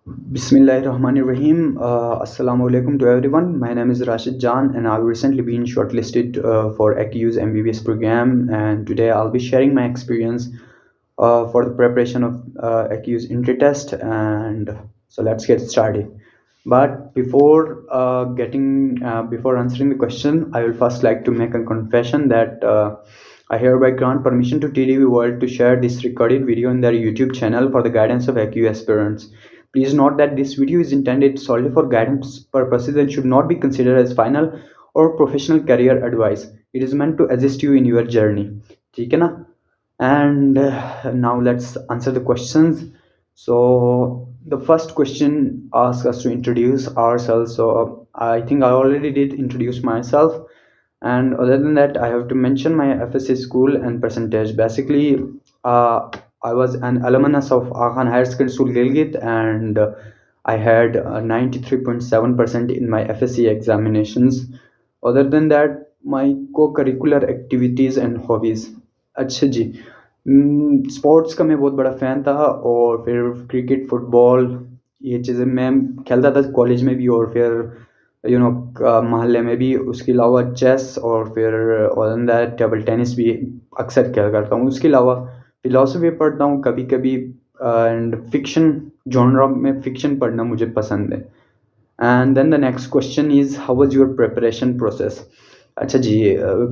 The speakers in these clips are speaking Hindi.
Bismillahirrahmanirrahim. Assalamu alaikum to everyone. My name is Rashid Jan, and I've recently been shortlisted for ACU's MBBS program. And today I'll be sharing my experience for the preparation of ACU's entry test. And so let's get started. But before answering the question, I will first like to make a confession that I hereby grant permission to TDV World to share this recorded video in their YouTube channel for the guidance of ACU aspirants. Please note that this video is intended solely for guidance purposes and should not be considered as final or professional career advice. It is meant to assist you in your journey. ठीक है ना? And now let's answer the questions. So the first question asks us to introduce ourselves. So I think I already did introduce myself. And other than that, I have to mention my FSC school and percentage. Basically, uh, I was an alumnus of Aghan Higher Secondary School Gilgit, and I had 93.7% in my FSC examinations. Other than that, my co-curricular activities and hobbies. अच्छा जी, स्पोर्ट्स का मैं बहुत बड़ा फ़ैन था, और फिर क्रिकेट, फुटबॉल, ये चीज़ें मैं खेलता था कॉलेज में भी, और फिर मोहल्ले में भी। उसके अलावा चेस, और फिर other than that table tennis भी अक्सर खेला करता हूँ। उसके अलावा फ़िलासफ़ी पढ़ता हूँ कभी-कभी, एंड फ़िक्शन जॉनरा में फ़िक्शन पढ़ना मुझे पसंद है। And then the next question is how was your preparation process? अच्छा जी,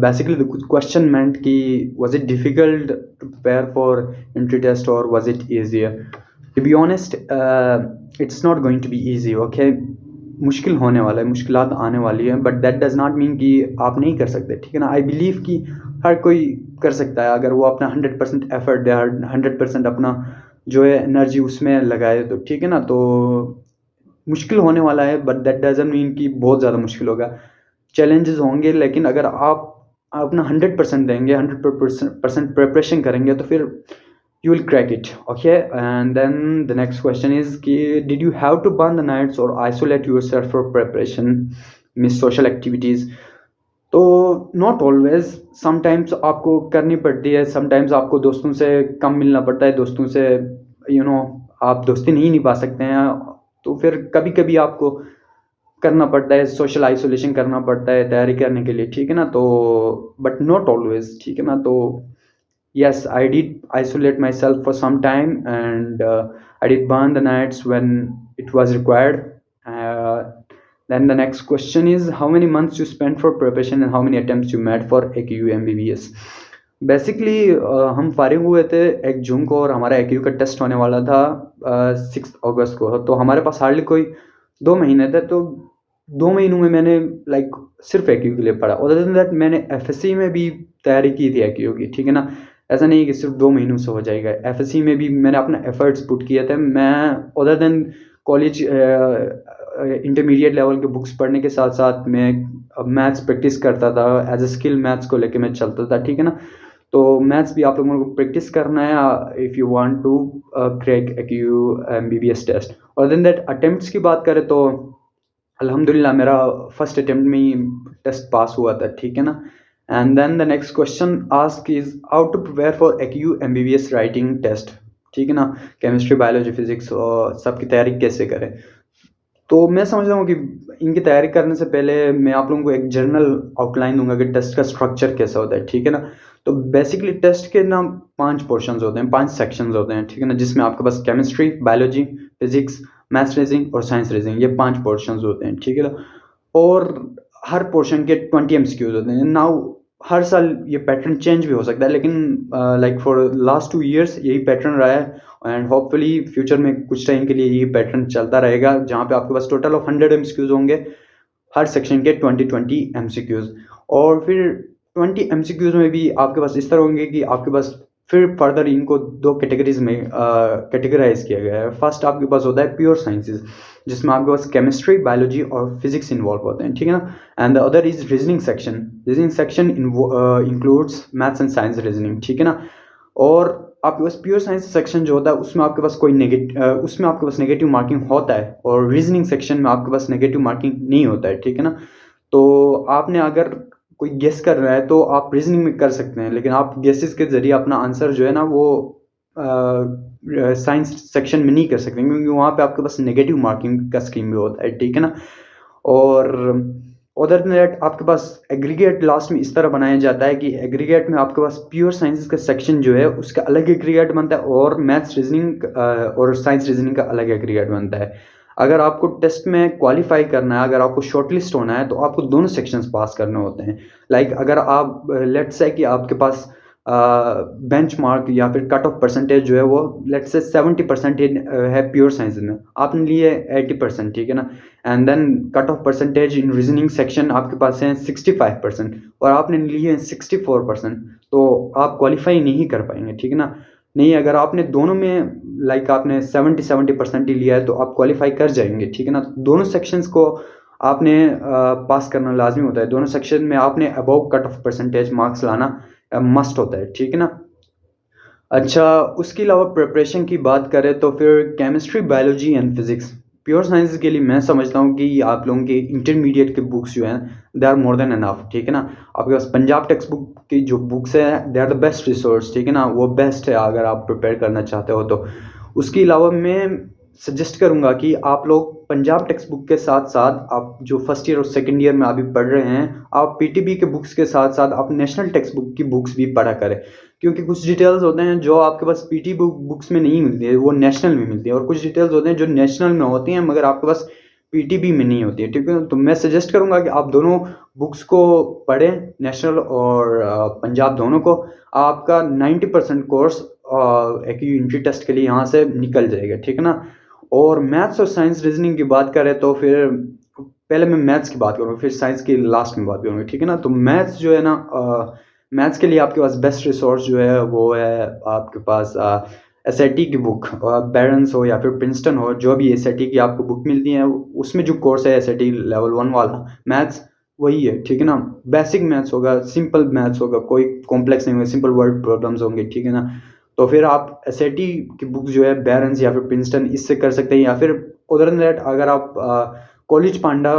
बेसिकली द क्वेश्चन मेंट कि was it difficult to prepare for entry test और was it easier? To be honest, it's not going to be easy, okay? मुश्किल होने वाला है, मुश्किलात आने वाली है, but that does not mean कि आप नहीं कर सकते, ठीक है ना? आई बिलीव कि हर कोई कर सकता है अगर वो अपना 100% एफर्ट दे, 100% अपना जो है एनर्जी उसमें लगाए, तो ठीक है ना? तो मुश्किल होने वाला है, बट दैट डज़न्ट मीन कि बहुत ज़्यादा मुश्किल होगा। चैलेंजेस होंगे, लेकिन अगर आप अपना 100% देंगे, 100% प्रिपरेशन करेंगे, तो फिर you will crack it, okay? And then the next question is कि did you have to burn the nights or isolate yourself for preparation, miss social activities? तो नॉट ऑलवेज, समटाइम्स आपको करनी पड़ती है, समटाइम्स आपको दोस्तों से कम मिलना पड़ता है, दोस्तों से आप दोस्ती नहीं निभा सकते हैं, तो फिर कभी कभी आपको करना पड़ता है, सोशल आइसोलेशन करना पड़ता है तैयारी करने के लिए, ठीक है ना? तो बट नॉट ऑलवेज, ठीक है ना? तो yes, I did isolate myself for some time, and I did burn the nights when it was required. uh, then the next question is how many months you spent for preparation and how many attempts you made for AQU MBBS? Basically हम फारिग हुए थे 1 जून को, और हमारा AQU का टेस्ट होने वाला था 6 अगस्त को। तो हमारे पास हार्डली कोई 2 महीने थे, तो 2 महीनों में मैंने लाइक सिर्फ AQU के लिए पढ़ा। अदर देन दैट मैंने FSC में भी तैयारी की थी AQU की, ठीक है ना? ऐसा नहीं कि सिर्फ 2 महीनों से हो जाएगा। FSC में भी मैंने अपना एफर्ट्स पुट किए थे। मैं other than college intermediate level के बुक्स पढ़ने के साथ साथ मैं मैथ्स प्रैक्टिस करता था। एज अ स्किल मैथ्स को लेके मैं चलता था, ठीक है ना? तो मैथ्स भी आप लोगों को प्रैक्टिस करना है if you want to crack AQU MBBS टेस्ट। अदर देन दैट अटेम्प्ट्स की बात करें तो अल्हम्दुलिल्लाह मेरा फर्स्ट अटेम्प्ट में ही टेस्ट पास हुआ था, ठीक है ना? And then the next question ask is how to prepare for AQU MBBS writing test, ठीक है ना? केमिस्ट्री, बायोलॉजी, फिजिक्स और सबकी तैयारी कैसे करें? तो मैं समझता हूँ कि इनकी तैयारी करने से पहले मैं आप लोगों को एक जनरल आउटलाइन दूंगा कि टेस्ट का स्ट्रक्चर कैसा होता है, ठीक है ना? तो बेसिकली टेस्ट के ना 5 पोर्शंस होते हैं, 5 सेक्शंस होते हैं, ठीक है ना? जिसमें आपके पास chemistry, biology, physics, maths reasoning और साइंस रीजनिंग, ये 5 पोर्शंस होते हैं, ठीक है ना? और हर पोर्शन के 20 MCQs होते हैं। नाउ हर साल ये पैटर्न चेंज भी हो सकता है, लेकिन लाइक फॉर लास्ट 2 ईयर्स यही पैटर्न रहा है, एंड होपफुली फ्यूचर में कुछ टाइम के लिए ये पैटर्न चलता रहेगा, जहाँ पे आपके पास टोटल ऑफ 100 MCQs होंगे, हर सेक्शन के 20 MCQs। और फिर 20 MCQs में भी आपके पास इस तरह होंगे कि आपके पास फिर फर्दर इनको 2 कैटेगरीज में कैटेगराइज किया गया है। फर्स्ट आपके पास होता है प्योर साइंसेज, जिसमें आपके पास केमिस्ट्री, बायोलॉजी और फिजिक्स इन्वॉल्व होते हैं, ठीक है ना? And the other is reasoning section. Reasoning section includes maths and science reasoning, ठीक है ना? और आपके पास प्योर साइंस सेक्शन जो होता है उसमें आपके पास उसमें आपके पास नेगेटिव मार्किंग होता है, और रीजनिंग सेक्शन में आपके पास नेगेटिव मार्किंग नहीं होता है, ठीक है ना? तो आपने अगर कोई गेस कर रहा है तो आप रीजनिंग में कर सकते हैं, लेकिन आप गेसेस के जरिए अपना आंसर जो है ना वो साइंस सेक्शन में नहीं कर सकते, क्योंकि वहाँ पे आपके पास नेगेटिव मार्किंग का स्कीम भी होता है, ठीक है ना। और अदर देन दैट आपके पास एग्रीगेट लास्ट में इस तरह बनाया जाता है कि एग्रीगेट में आपके पास प्योर साइंसेस का सेक्शन जो है उसका अलग एग्रीगेट बनता है, और मैथ्स रीजनिंग और साइंस रीजनिंग का अलग एग्रीगेट बनता है। अगर आपको टेस्ट में क्वालिफाई करना है, अगर आपको शॉर्टलिस्ट होना है, तो आपको दोनों सेक्शंस पास करने होते हैं। लाइक अगर आप लेट्स से कि आपके पास बेंच मार्क या फिर कट ऑफ परसेंटेज जो है वो लेट्स से 70% है प्योर साइंस में, आपने लिए 80%, ठीक है ना। And then cut off percentage in reasoning section आपके पास है 65% और आपने लिए हैं 64%, तो आप क्वालिफाई नहीं कर पाएंगे, ठीक है ना। नहीं, अगर आपने दोनों में लाइक आपने 70% ही लिया है तो आप क्वालिफाई कर जाएंगे, ठीक है ना। दोनों सेक्शंस को आपने पास करना लाजमी होता है, दोनों सेक्शन में आपने above cut off percentage marks लाना मस्ट होता है, ठीक है ना। अच्छा, उसके अलावा प्रिपरेशन की बात करें तो फिर chemistry, biology and physics pure science के लिए मैं समझता हूँ कि आप लोगों के इंटरमीडिएट के बुक्स जो हैं they are more than enough, ठीक है ना। आपके पास पंजाब टेक्स्ट बुक की जो बुक्स हैं they are the best resource, ठीक है ना, वो बेस्ट है अगर आप प्रिपेयर करना चाहते हो तो। उसके अलावा मैं सजेस्ट करूँगा कि आप लोग पंजाब टेक्स्ट बुक के साथ साथ आप जो फर्स्ट ईयर और सेकंड ईयर में अभी पढ़ रहे हैं, आप पीटीबी के बुक्स के साथ साथ आप नेशनल टेक्स्ट बुक की बुक्स भी पढ़ा करें, क्योंकि कुछ डिटेल्स होते हैं जो आपके पास पीटी बुक्स में नहीं मिलती है, वो नेशनल में मिलती है, और कुछ डिटेल्स होते हैं जो नेशनल में होती हैं मगर आपके पास पीटीबी में नहीं होती है, ठीक है। तो मैं सजेस्ट करूंगा कि आप दोनों बुक्स को पढ़ें, नेशनल और पंजाब दोनों को। आपका 90% कोर्स एक यूनिटी टेस्ट के लिए यहाँ से निकल जाएगा, ठीक है ना। और मैथ्स और साइंस रीजनिंग की बात करें तो फिर पहले मैं मैथ्स की बात करूँगा, फिर साइंस की लास्ट में बात करूँगा, ठीक है ना। तो मैथ्स जो है ना, मैथ्स के लिए आपके पास बेस्ट रिसोर्स जो है वो है आपके पास एस आई टी की बुक, बैरन्स हो या फिर प्रिंसटन हो, जो भी एस आई टी की आपको बुक मिलती है उसमें जो कोर्स है एस आई टी लेवल 1 वाला मैथ्स वही है, ठीक है ना। बेसिक मैथ्स होगा, सिंपल मैथ्स होगा, कोई कॉम्प्लेक्स नहीं होगा, सिंपल वर्ड प्रॉब्लम्स होंगे, ठीक है ना। तो फिर आप एस आई टी की बुक जो है बैरन्स या फिर प्रिंसटन इससे कर सकते हैं, या फिर उधर दैट अगर आप कॉलेज पांडा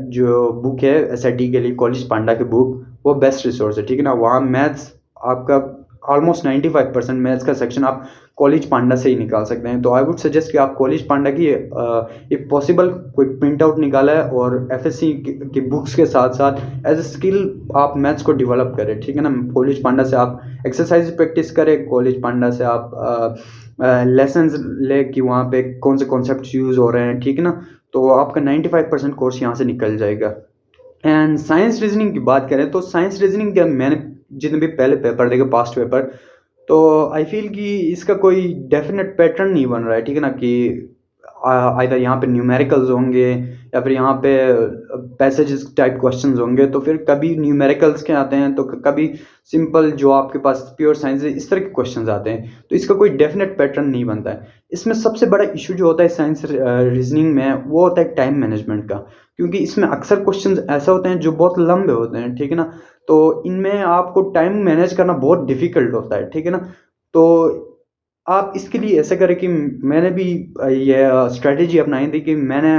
जो बुक है एस आई टी के लिए, कॉलेज पांडा की बुक वो बेस्ट रिसोर्स है, ठीक है ना। वहाँ मैथ्स आपका ऑलमोस्ट 95% मैथ्स का सेक्शन आप कॉलेज पांडा से ही निकाल सकते हैं। तो आई वुड सजेस्ट कि आप कॉलेज पांडा की एक पॉसिबल कोई प्रिंट आउट निकाला है और एफएससी की बुक्स के साथ साथ एज ए स्किल आप मैथ्स को डेवलप करें, ठीक है ना। कॉलेज पांडा से आप एक्सरसाइज प्रैक्टिस करें, कॉलेज पांडा से आप लेसन्स ले कि वहाँ पे कौन से कॉन्सेप्ट यूज़ हो रहे हैं, ठीक है ना। तो आपका 95% कोर्स यहाँ से निकल जाएगा। एंड साइंस रीजनिंग की बात करें तो साइंस रीजनिंग के मैंने जितने भी पहले पेपर देखे, पास्ट पेपर, तो आई फील कि इसका कोई डेफिनेट पैटर्न नहीं बन रहा है, ठीक है ना। कि आइदर यहाँ पे न्यूमेरिकल्स होंगे या फिर यहाँ पे पैसेजेस टाइप क्वेश्चंस होंगे, तो फिर कभी न्यूमेरिकल्स के आते हैं तो कभी सिंपल जो आपके पास प्योर साइंस है इस तरह के क्वेश्चंस आते हैं, तो इसका कोई डेफिनेट पैटर्न नहीं बनता है। इसमें सबसे बड़ा इशू जो होता है साइंस रीजनिंग में वो होता है टाइम मैनेजमेंट का, क्योंकि इसमें अक्सर क्वेश्चंस ऐसे होते हैं जो बहुत लंबे होते हैं, ठीक है ना। तो इनमें आपको टाइम मैनेज करना बहुत डिफिकल्ट होता है, ठीक है ना। तो आप इसके लिए ऐसा करें कि मैंने भी ये स्ट्रेटेजी अपनाई थी कि मैंने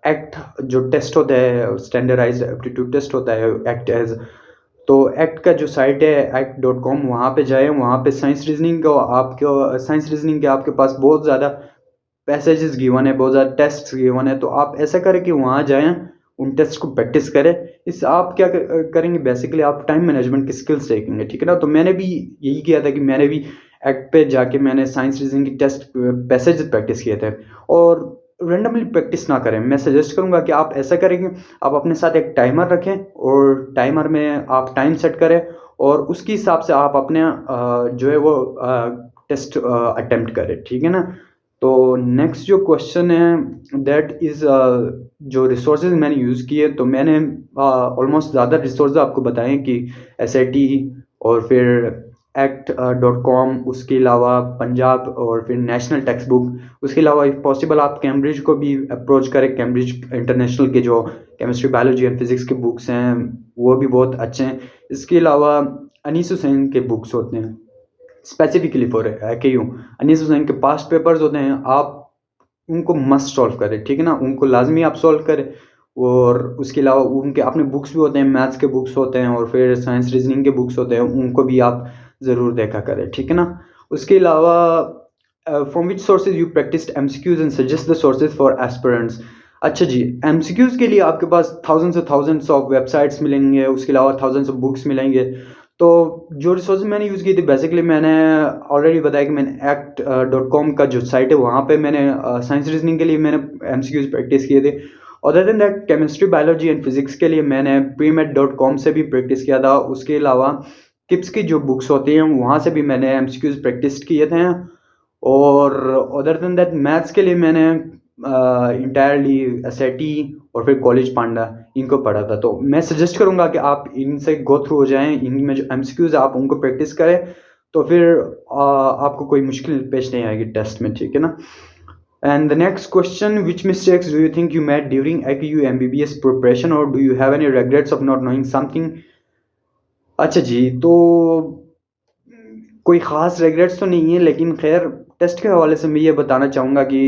एक्ट जो टेस्ट होता है स्टैंडर्डाइज्ड एप्टीट्यूड टेस्ट होता है एक्ट एज, तो एक्ट का जो साइट है act.com वहाँ पे जाए, वहाँ पे साइंस रीजनिंग को आपको साइंस रीजनिंग के आपके पास बहुत ज़्यादा पैसेजेस गिवन है, बहुत ज़्यादा टेस्ट गिवन है, तो आप ऐसा करें कि वहाँ जाएं, उन टेस्ट को प्रैक्टिस करें। इससे आप क्या करेंगे, बेसिकली आप टाइम मैनेजमेंट की स्किल्स सीखेंगे, ठीक है ना। तो मैंने भी यही किया था कि मैंने भी एक्ट पे जाके मैंने साइंस रीजनिंग की टेस्ट पैसेज प्रैक्टिस किए थे। और रेंडमली प्रैक्टिस ना करें, मैं सजेस्ट करूंगा कि आप ऐसा करेंगे, आप अपने साथ एक टाइमर रखें और टाइमर में आप टाइम सेट करें और उसके हिसाब से आप अपने जो है वो टेस्ट अटेम्प्ट करें, ठीक है ना। तो नेक्स्ट जो क्वेश्चन है दैट इज़ जो रिसोर्सेज मैंने यूज़ किए, तो मैंने ऑलमोस्ट ज़्यादा रिसोर्स आपको बताएं कि एस आई टी और फिर act.com, उसके अलावा पंजाब और फिर नेशनल टेक्स्ट बुक, उसके अलावा इफ पॉसिबल आप कैम्ब्रिज को भी अप्रोच करें। कैम्ब्रिज इंटरनेशनल के जो केमिस्ट्री, बायोलॉजी एंड फिजिक्स के बुक्स हैं वो भी बहुत अच्छे हैं। इसके अलावा अनीस हुसैन के बुक्स होते हैं स्पेसिफिकली फॉर के यू, अनीस हुसैन के पास्ट पेपर्स होते हैं, आप उनको मस्ट सॉल्व करें, ठीक है ना, उनको लाजमी आप सॉल्व करें। और उसके अलावा उनके अपने बुक्स भी होते हैं, मैथ्स के बुक्स होते हैं और फिर साइंस रीजनिंग के बुक्स होते हैं, उनको भी आप ज़रूर देखा करें, ठीक है ना। उसके अलावा from which sources you practised MCQs and suggest the sources for aspirants. अच्छा जी, एमसीक्यूज के लिए आपके पास थाउजेंड्स ऑफ वेबसाइट्स मिलेंगे, उसके अलावा थाउजेंड्स ऑफ बुक्स मिलेंगे। तो जो रिसोर्सेज मैंने यूज़ की थी, बेसिकली मैंने ऑलरेडी बताया कि मैंने act.com का जो साइट है वहाँ पे मैंने साइंस रीजनिंग के लिए मैंने एमसीक्यूज प्रैक्टिस किए थे। Other than that chemistry, biology and physics के लिए मैंने premed.com से भी प्रैक्टिस किया था। उसके अलावा किप्स की जो बुक्स होती हैं वहाँ से भी मैंने एमसीक्यूज प्रैक्टिस किए थे। और अदर देन दैट मैथ्स के लिए मैंने इंटायरली एसएटी और फिर कॉलेज पांडा इनको पढ़ा था। तो मैं सजेस्ट करूँगा कि आप इनसे गो थ्रू हो जाएं, इनमें जो एमसीक्यूज आप उनको प्रैक्टिस करें, तो फिर आपको कोई मुश्किल पेश नहीं आएगी टेस्ट में, ठीक है ना। And the next question, which mistakes do you think you made during AQU MBBS preparation, or do you have any regrets of not knowing something? अच्छा जी, तो कोई ख़ास रेग्रेट्स तो नहीं है, लेकिन खैर टेस्ट के हवाले से मैं ये बताना चाहूँगा कि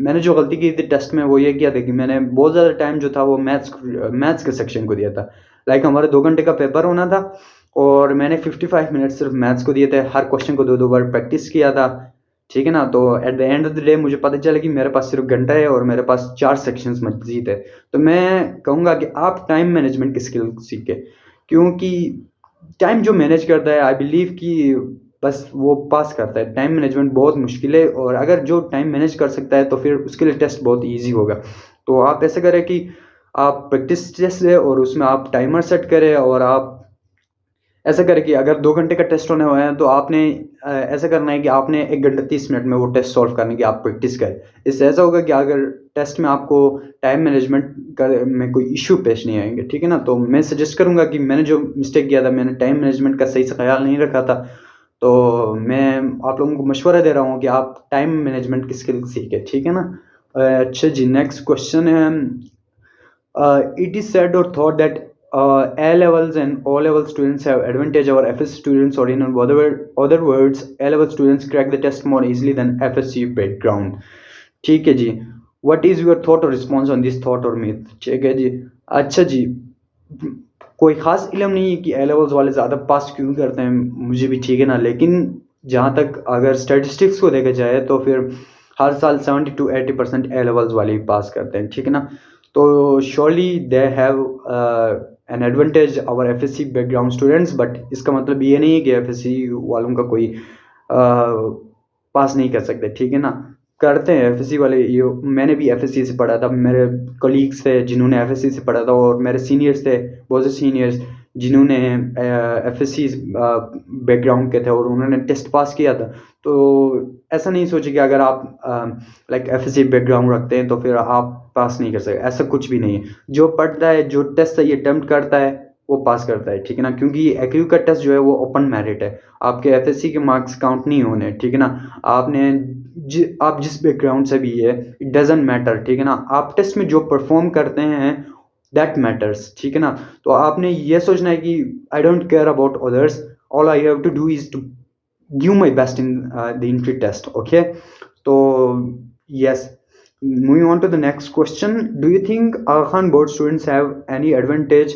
मैंने जो गलती की थी टेस्ट में वो ये किया था कि मैंने बहुत ज़्यादा टाइम जो था वो मैथ्स के सेक्शन को दिया था। लाइक हमारा 2 घंटे का पेपर होना था और मैंने 55 मिनट सिर्फ मैथ्स को दिए थे। हर क्वेश्चन को 2-2 बार प्रैक्टिस किया था, ठीक है ना। तो at the end of the day मुझे पता चला कि मेरे पास सिर्फ घंटा है और मेरे पास 4 सेक्शंस मज़ीद है। तो मैं कहूँगा कि आप टाइम मैनेजमेंट की स्किल सीखें, क्योंकि टाइम जो मैनेज करता है आई बिलीव कि बस वो पास करता है। टाइम मैनेजमेंट बहुत मुश्किल है, और अगर जो टाइम मैनेज कर सकता है तो फिर उसके लिए टेस्ट बहुत ईजी होगा। तो आप ऐसा करें कि आप प्रैक्टिस टेस्ट लें और उसमें आप टाइमर सेट करें, और आप ऐसा करें कि अगर 2 घंटे का टेस्ट होने वाला है तो आपने ऐसा करना है कि आपने 1 घंटा 30 मिनट में वो टेस्ट सॉल्व करने की आप प्रैक्टिस करें। इससे ऐसा होगा कि अगर टेस्ट में आपको टाइम मैनेजमेंट में कोई इशू पेश नहीं आएंगे, ठीक है ना। तो मैं सजेस्ट करूँगा कि मैंने जो मिस्टेक किया था, मैंने टाइम मैनेजमेंट का सही से ख्याल नहीं रखा था। तो मैं आप लोगों को मशवरा दे रहा हूँ कि आप टाइम मैनेजमेंट की स्किल सीखें, ठीक है ना। अच्छा जी, नेक्स्ट क्वेश्चन है, it is said or thought that A levels and O level students have advantage over FSC students, or in other words, A level students crack the test more easily than FSC background। ठीक है जी, what is your thought or response on this thought or myth? ठीक है जी। अच्छा जी, कोई ख़ास इल्म नहीं है कि ए लेवल्स वाले ज़्यादा पास क्यों करते हैं, मुझे भी ठीक है ना। लेकिन जहाँ तक अगर स्टैटिस्टिक्स को देखा जाए तो फिर हर साल 70 to 80% ए लेवल्स वाले ही पास करते हैं, ठीक है ना। तो surely they have an advantage over FSC background students, but इसका मतलब ये नहीं है कि एफएससी वालों का कोई पास नहीं कर सकते, ठीक है ना। करते हैं एफएससी वाले। ये मैंने भी एफएससी से पढ़ा था, मेरे कलीग्स थे जिन्होंने एफएससी से पढ़ा था, और मेरे सीनियर्स थे, बहुत से सीनियर्स जिन्होंने एफएससी बैकग्राउंड के थे और उन्होंने टेस्ट पास किया था। तो ऐसा नहीं सोचे कि अगर आप लाइक एफएससी बैकग्राउंड रखते हैं तो फिर आप पास नहीं कर सकते, ऐसा कुछ भी नहीं है। जो पढ़ता है, जो टेस्ट सही अटेम्प्ट करता है वो पास करता है, ठीक है ना। क्योंकि एक्यू का टेस्ट जो है वो ओपन मेरिट है, आपके एफएससी के मार्क्स काउंट नहीं होने, ठीक है ना। आपने आप जिस बैकग्राउंड से भी है, इट डजेंट मैटर, ठीक है ना। आप टेस्ट में जो परफॉर्म करते हैं दैट मैटर्स, ठीक है ना। तो आपने ये सोचना है कि I don't care about others, all I have to do is to give my best in the entry test, okay। So yes, moving on to the next question, do you think Aga Khan board students have any advantage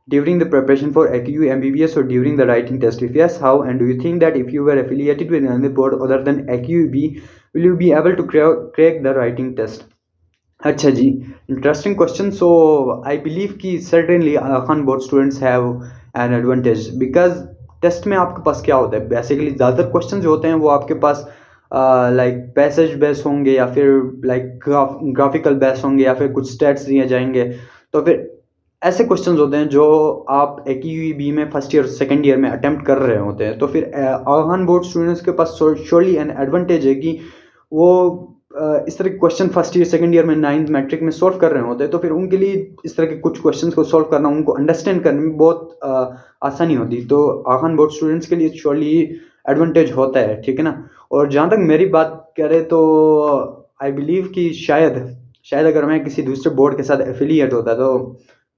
during the preparation for AQU MBBS or during the writing test? If yes, how? And do you think that if you were affiliated with another board other than AQUB, will you be able to crack the writing test? अच्छा जी, interesting question. So I believe कि certainly Aga Khan board students have an advantage, because test में आपके पास क्या होता है, बेसिकली ज़्यादातर क्वेश्चन जो होते हैं वो आपके पास लाइक पैसेज बेस होंगे, या फिर लाइक ग्राफिकल बेस होंगे, या फिर कुछ स्टैट्स दिए जाएंगे। तो फिर ऐसे क्वेश्चंस होते हैं जो आप AQEB में फर्स्ट ईयर सेकेंड ईयर में अटेम्प्ट कर रहे होते हैं। तो फिर आगा खान बोर्ड स्टूडेंट्स के पास श्योरली एन एडवांटेज है कि वो इस तरह के question first year second year में 9th मैट्रिक में सॉल्व कर रहे होते हैं। तो फिर उनके लिए इस तरह के कुछ क्वेश्चंस को सॉल्व करना, उनको अंडरस्टैंड करने में बहुत आसानी होती है। तो आगा खान बोर्ड स्टूडेंट्स के लिए श्योरली एडवांटेज होता है, ठीक है ना। और जहाँ तक मेरी बात करें तो आई बिलीव कि शायद अगर मैं किसी दूसरे बोर्ड के साथ एफिलिएट होता तो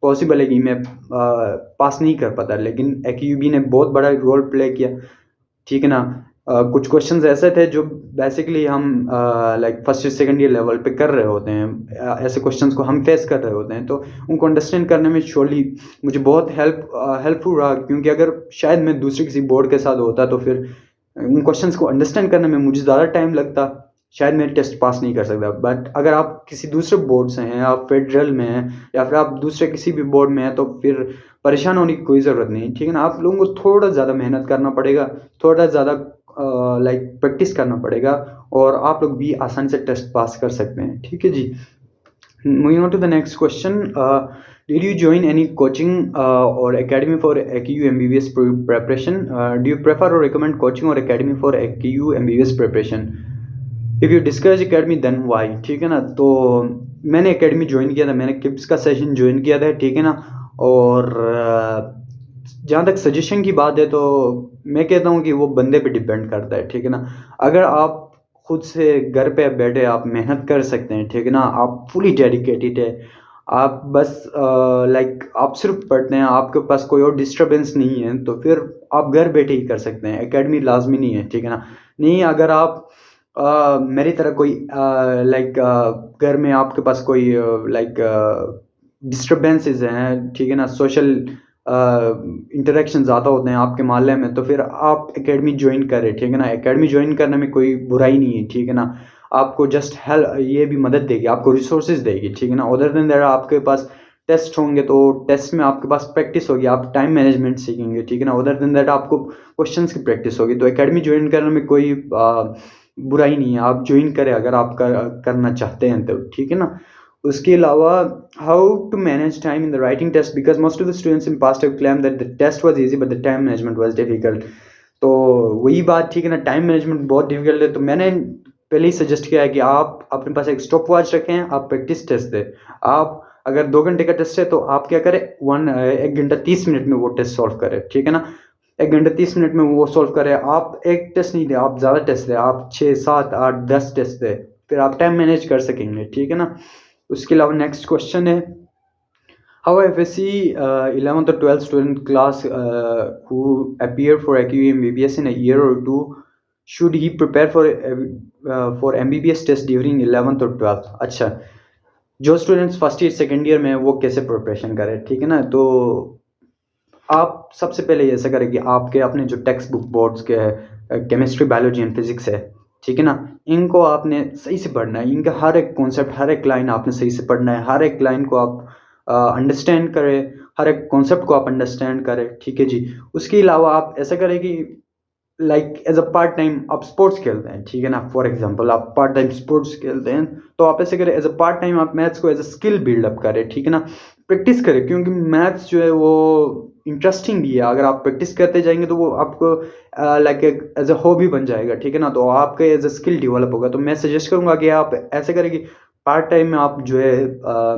पॉसिबल है कि मैं पास नहीं कर पाता, लेकिन AQUB ने बहुत बड़ा रोल प्ले किया, ठीक है ना। कुछ क्वेश्चंस ऐसे थे जो बेसिकली हम like first year second year level पे कर रहे होते हैं, ऐसे क्वेश्चंस को हम फेस कर रहे होते हैं। तो उनको अंडरस्टैंड करने में श्योरली मुझे बहुत हेल्पफुल रहा, क्योंकि अगर शायद मैं दूसरे किसी बोर्ड के साथ होता तो फिर उन क्वेश्चंस को अंडरस्टैंड करने में मुझे ज़्यादा टाइम लगता, शायद मैं टेस्ट पास नहीं कर सकता। बट अगर आप किसी दूसरे बोर्ड से हैं, आप फेडरल में हैं या फिर आप दूसरे किसी भी बोर्ड में हैं, तो फिर परेशान होने की कोई ज़रूरत नहीं, ठीक है ना। आप लोगों को थोड़ा ज़्यादा मेहनत करना पड़ेगा, थोड़ा ज़्यादा लाइक प्रैक्टिस करना पड़ेगा, और आप लोग भी आसानी से टेस्ट पास कर सकते हैं, ठीक है जी। Moving on to the next question, did you join any coaching or academy for AQU MBBS preparation? Do you prefer or recommend coaching or academy for AQU MBBS preparation? If you discuss academy, then why? ठीक है ना। तो मैंने academy ज्वाइन किया था, मैंने किप्स का सेशन ज्वाइन किया था, ठीक है ना। और जहाँ तक सजेशन की बात है, तो मैं कहता हूँ कि वो बंदे पे डिपेंड करता है, ठीक है ना। अगर आप खुद से घर पे बैठे आप मेहनत कर सकते हैं, ठीक है ना, आप फुली डेडिकेटेड है, आप बस लाइक आप सिर्फ पढ़ते हैं, आपके पास कोई और डिस्टरबेंस नहीं है, तो फिर आप घर बैठे ही कर सकते हैं। एकेडमी लाजमी नहीं है, ठीक है ना। नहीं, अगर आप मेरी तरह कोई लाइक घर में आपके पास कोई लाइक डिस्टरबेंसेस हैं, ठीक है ना, सोशल इंटरेक्शन ज़्यादा होते हैं आपके मोहल्ले में, तो फिर आप एकेडमी ज्वाइन करें, ठीक है ना। एकेडमी ज्वाइन करने में कोई बुराई नहीं है, ठीक है ना। आपको जस्ट हेल्प, ये भी मदद देगी, आपको रिसोर्सेज देगी, ठीक है ना। अदर देन दैट आपके पास टेस्ट होंगे, तो टेस्ट में आपके पास प्रैक्टिस होगी, आप टाइम मैनेजमेंट सीखेंगे, ठीक है ना। अदर देन दैट आपको क्वेश्चंस की प्रैक्टिस होगी। तो एकेडमी ज्वाइन करने में कोई बुराई नहीं है, आप ज्वाइन करें अगर आप करना चाहते हैं तो, ठीक है ना। उसके अलावा how to manage time in the writing test, because most of the students in past have claim that the test was easy but the time management was difficult. तो वही बात, ठीक है ना, टाइम मैनेजमेंट बहुत डिफिकल्ट है। तो मैंने पहले ही सजेस्ट किया है कि आप अपने पास एक स्टॉप वॉच रखें, आप प्रैक्टिस टेस्ट दें। आप अगर 2 घंटे का टेस्ट है, तो आप क्या करें, 1 घंटा 30 मिनट में वो टेस्ट सॉल्व करें, ठीक है ना। 1 घंटा 30 मिनट में वो सॉल्व करें। आप एक टेस्ट नहीं दें, आप ज़्यादा टेस्ट दें, आप 6 7 8 10 टेस्ट दें, फिर आप टाइम मैनेज कर सकेंगे, ठीक है ना। उसके अलावा नेक्स्ट क्वेश्चन है, how FSC 11th or 12th student class who appear for AQU MBBS in a year or two, should he prepare for MBBS test during 11th or 12th? अच्छा, जो students first year second year में है, वो कैसे प्रिपरेशन करें, ठीक है ना। तो आप सबसे पहले ऐसा करें कि आपके अपने जो टेक्स्ट बुक बोर्ड्स के केमिस्ट्री, बायोलॉजी एंड फिजिक्स है, ठीक है ना, इनको आपने सही से पढ़ना है। इनका हर एक कॉन्सेप्ट, हर एक लाइन आपने सही से पढ़ना है। हर एक लाइन को आप अंडरस्टैंड करें, हर एक कॉन्सेप्ट को आप अंडरस्टैंड करें, ठीक है जी। उसके अलावा आप ऐसा करें कि like as a part time आप स्पोर्ट्स खेलते हैं, ठीक है ना। फॉर एग्जांपल आप पार्ट टाइम स्पोर्ट्स खेलते हैं, तो आप ऐसे करें, एज अ पार्ट टाइम आप मैथ्स को एज अ स्किल बिल्डअप करें, ठीक है ना। प्रैक्टिस करें, क्योंकि मैथ्स जो है वो इंटरेस्टिंग भी है। अगर आप प्रैक्टिस करते जाएंगे, तो वो आपको लाइक एज अ हॉबी बन जाएगा, ठीक है ना। तो आपका एज अ स्किल डेवलप होगा। तो मैं सजेस्ट करूंगा कि आप ऐसे करें कि पार्ट टाइम में आप जो है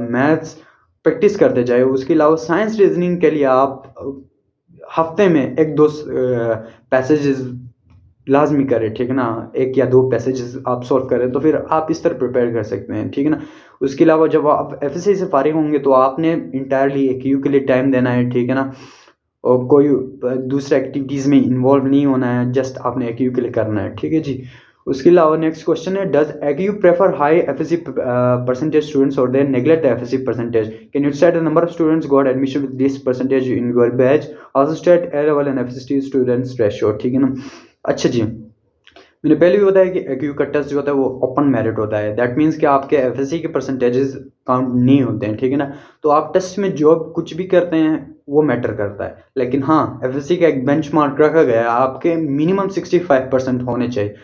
मैथ्स प्रैक्टिस करते जाए। उसके अलावा साइंस रीजनिंग के लिए आप हफ्ते में 1 2 पैसेजेस लाजमी करें, ठीक है ना। 1 या 2 पैसेजेस आप सॉल्व करें, तो फिर आप इस तरह प्रिपेयर कर सकते हैं, ठीक है ना। उसके अलावा जब आप FSC से फारिग होंगे, तो आपने इंटायरली AQU के लिए टाइम देना है, ठीक है ना। और कोई दूसरे एक्टिविटीज़ में इन्वॉल्व नहीं होना है, जस्ट आपने AQU के लिए करना है, ठीक है जी। उसके अलावा नेक्स्ट क्वेश्चन है, does AQU prefer high FSC percentage students और they neglect the FSC percentage? Can you set the number of students got admission with this percentage in your batch? Also state A level and FSC students ratio, ठीक है ना। अच्छा जी, मैंने पहले भी बताया कि AQU का टेस्ट जो होता है वो ओपन मेरिट होता है। दैट मीन्स कि आपके FSC के परसेंटेजेस काउंट नहीं होते हैं, ठीक है ना। तो आप टेस्ट में जो कुछ भी करते हैं वो मैटर करता है। लेकिन हाँ, FSC का एक बेंचमार्क रखा गया है, आपके मिनिमम 65% होने चाहिए।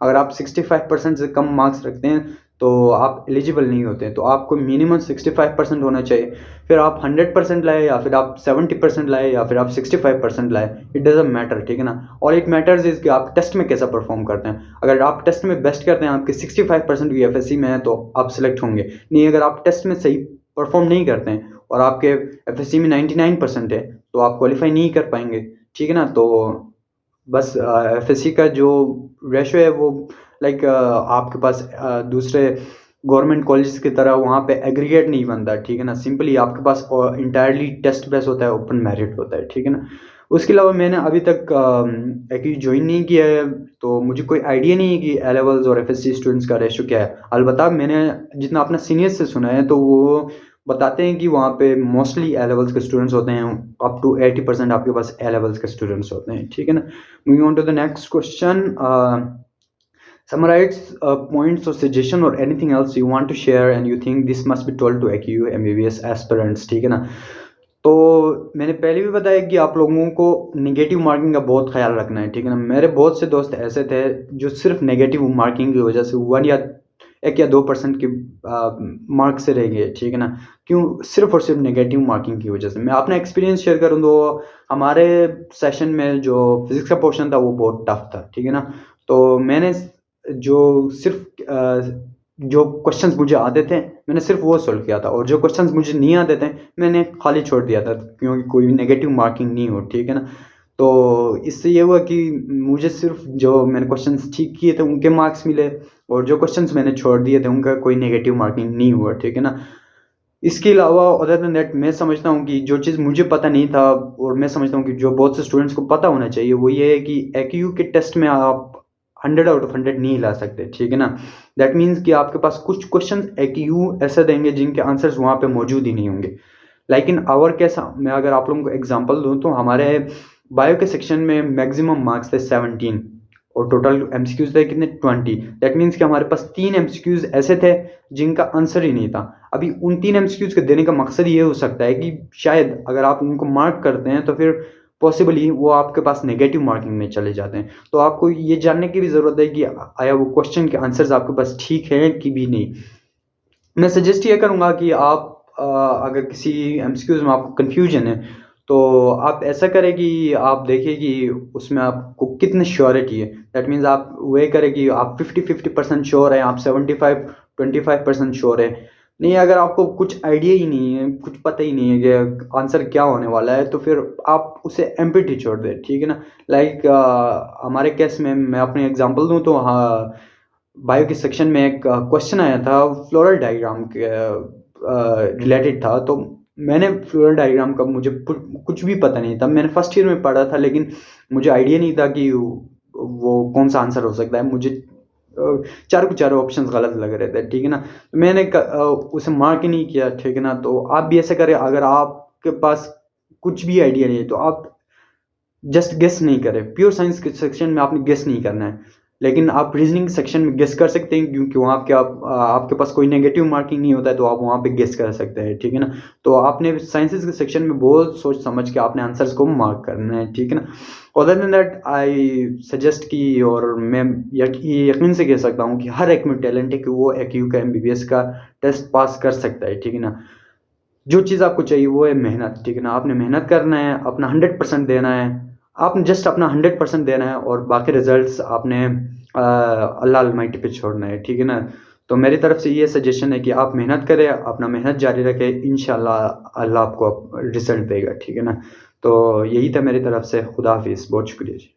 अगर आप 65% से कम मार्क्स रखते हैं, तो आप एलिजिबल नहीं होते हैं। तो आपको मिनिमम 65% होना चाहिए। फिर आप 100% लाए, या फिर आप 70% लाए, या फिर आप 65% लाए, इट डजंट मैटर, ठीक है ना। और इट मैटर्स इज कि आप टेस्ट में कैसा परफॉर्म करते हैं। अगर आप टेस्ट में बेस्ट करते हैं, आपके 65% भी FSC में है, तो आप सिलेक्ट होंगे। नहीं, अगर आप टेस्ट में सही परफॉर्म नहीं करते हैं और आपके FSC में 99% है, तो आप क्वालिफाई नहीं कर पाएंगे, ठीक है ना। तो बस FSC का जो रेशो है वो लाइक आपके पास दूसरे गवर्नमेंट कॉलेज की तरह वहाँ पे एग्रीगेट नहीं बनता, ठीक है ना। सिंपली आपके पास इंटायरली टेस्ट बेस होता है, ओपन मेरिट होता है, ठीक है ना। उसके अलावा मैंने अभी तक AQU ज्वाइन नहीं किया है, तो मुझे कोई आइडिया नहीं है कि A लेवल्स और FSC स्टूडेंट्स का रेशो क्या है। अलबत्ता मैंने जितना अपना सीनियर से सुना है, तो वो बताते हैं कि वहाँ पे मोस्टली ए लेवल्स के स्टूडेंट्स होते हैं, अप टू 80% आपके पास ए लेवल्स के स्टूडेंट्स होते हैं, ठीक है ना। Moving on to the next question, summarize points or suggestion or anything else you want to share and you think this must be told to AQ MBBS aspirants, ठीक है ना। तो मैंने पहले भी बताया कि आप लोगों को नेगेटिव मार्किंग का बहुत ख्याल रखना है, ठीक है ना। मेरे बहुत से दोस्त ऐसे थे जो सिर्फ नेगेटिव मार्किंग की वजह से 1 या 2% के मार्क्स से रह गए, ठीक है ना। क्यों? सिर्फ और सिर्फ नेगेटिव मार्किंग की वजह से। मैं अपना एक्सपीरियंस शेयर करूँ तो हमारे सेशन में जो फिजिक्स का पोर्शन था वो बहुत टफ था, ठीक है ना। तो मैंने जो सिर्फ जो क्वेश्चंस मुझे आते थे मैंने सिर्फ वो सॉल्व किया था, और जो क्वेश्चंस मुझे नहीं आते थे मैंने खाली छोड़ दिया था, क्योंकि कोई नेगेटिव मार्किंग नहीं हो, ठीक है ना। तो इससे ये हुआ कि मुझे सिर्फ जो मैंने क्वेश्चंस ठीक किए थे उनके मार्क्स मिले, और जो क्वेश्चंस मैंने छोड़ दिए थे उनका कोई नेगेटिव मार्किंग नहीं हुआ, ठीक है ना। इसके अलावा अदर देन दैट मैं समझता हूँ कि जो चीज़ मुझे पता नहीं था, और मैं समझता हूँ कि जो बहुत से स्टूडेंट्स को पता होना चाहिए, वो ये है कि AQ के टेस्ट में आप 100 आउट ऑफ 100 नहीं ला सकते, ठीक है ना। दैट मीन्स कि आपके पास कुछ क्वेश्चन AQ ऐसे देंगे जिनके आंसर्स वहाँ पे मौजूद ही नहीं होंगे। लाइक इन आवर केस, मैं अगर आप लोगों को एग्जांपल दूँ तो हमारे बायो के सेक्शन में मैक्सिमम मार्क्स थे 17, और टोटल MCQs थे कितने? 20। दैट मीन्स कि हमारे पास 3 MCQs ऐसे थे जिनका आंसर ही नहीं था। अभी उन 3 MCQs के देने का मकसद ये हो सकता है कि शायद अगर आप उनको मार्क करते हैं तो फिर पॉसिबली वो आपके पास नेगेटिव मार्किंग में चले जाते हैं। तो आपको ये जानने की भी ज़रूरत है कि आया वो क्वेश्चन के आंसर्स आपके पास ठीक हैं कि भी नहीं। मैं सजेस्ट ये करूँगा कि आप अगर किसी MCQs में आपको कन्फ्यूजन है तो आप ऐसा करें कि आप देखिए कि उसमें आपको कितनी श्योरिटी है। दैट मीन्स आप वे करें कि आप 50-50% श्योर हैं, आप 75-25% श्योर है। नहीं, अगर आपको कुछ आइडिया ही नहीं है, कुछ पता ही नहीं है कि आंसर क्या होने वाला है, तो फिर आप उसे एम्प्टी छोड़ दें, ठीक है ना। लाइक हमारे केस में मैं अपनी एग्जांपल दूं तो हाँ, बायो के सेक्शन में एक क्वेश्चन आया था फ्लोरल डायग्राम के रिलेटेड था। तो मैंने फ्लोरल डायग्राम का मुझे कुछ भी पता नहीं था। मैंने फर्स्ट ईयर में पढ़ा था, लेकिन मुझे आइडिया नहीं था कि वो कौन सा आंसर हो सकता है। मुझे चारों के चारों ऑप्शंस गलत लग रहे थे, ठीक है ना। तो मैंने उसे मार्क ही नहीं किया, ठीक है ना। तो आप भी ऐसे करें, अगर आपके पास कुछ भी आइडिया नहीं है तो आप जस्ट गेस नहीं करें। प्योर साइंस के सेक्शन में आपने गेस नहीं करना है, लेकिन आप रीजनिंग सेक्शन में गेस कर सकते हैं, क्योंकि वहाँ आपके पास कोई नेगेटिव मार्किंग नहीं होता है, तो आप वहाँ पे गेस कर सकते हैं, ठीक है ना। तो आपने साइंसेस के सेक्शन में बहुत सोच समझ के आपने आंसर्स को मार्क करना है, ठीक है ना। Other than that I suggest की, और मैं यकीन से कह सकता हूँ कि हर एक में टैलेंट है कि वो AQ का MBBS का टेस्ट पास कर सकता है, ठीक है ना। जो चीज़ आपको चाहिए वो है मेहनत, ठीक है ना। आपने मेहनत करना है, अपना 100% देना है। आपने जस्ट अपना 100% देना है, और बाकी रिजल्ट्स आपने अल्लाह अलमाइटी पे छोड़ना है, ठीक है ना। तो मेरी तरफ से ये सजेशन है कि आप मेहनत करें, अपना मेहनत जारी रखें, इंशाल्लाह अल्लाह आपको रिजल्ट देगा, ठीक है ना। तो यही था मेरी तरफ से। खुदा हाफिज़, बहुत शुक्रिया जी।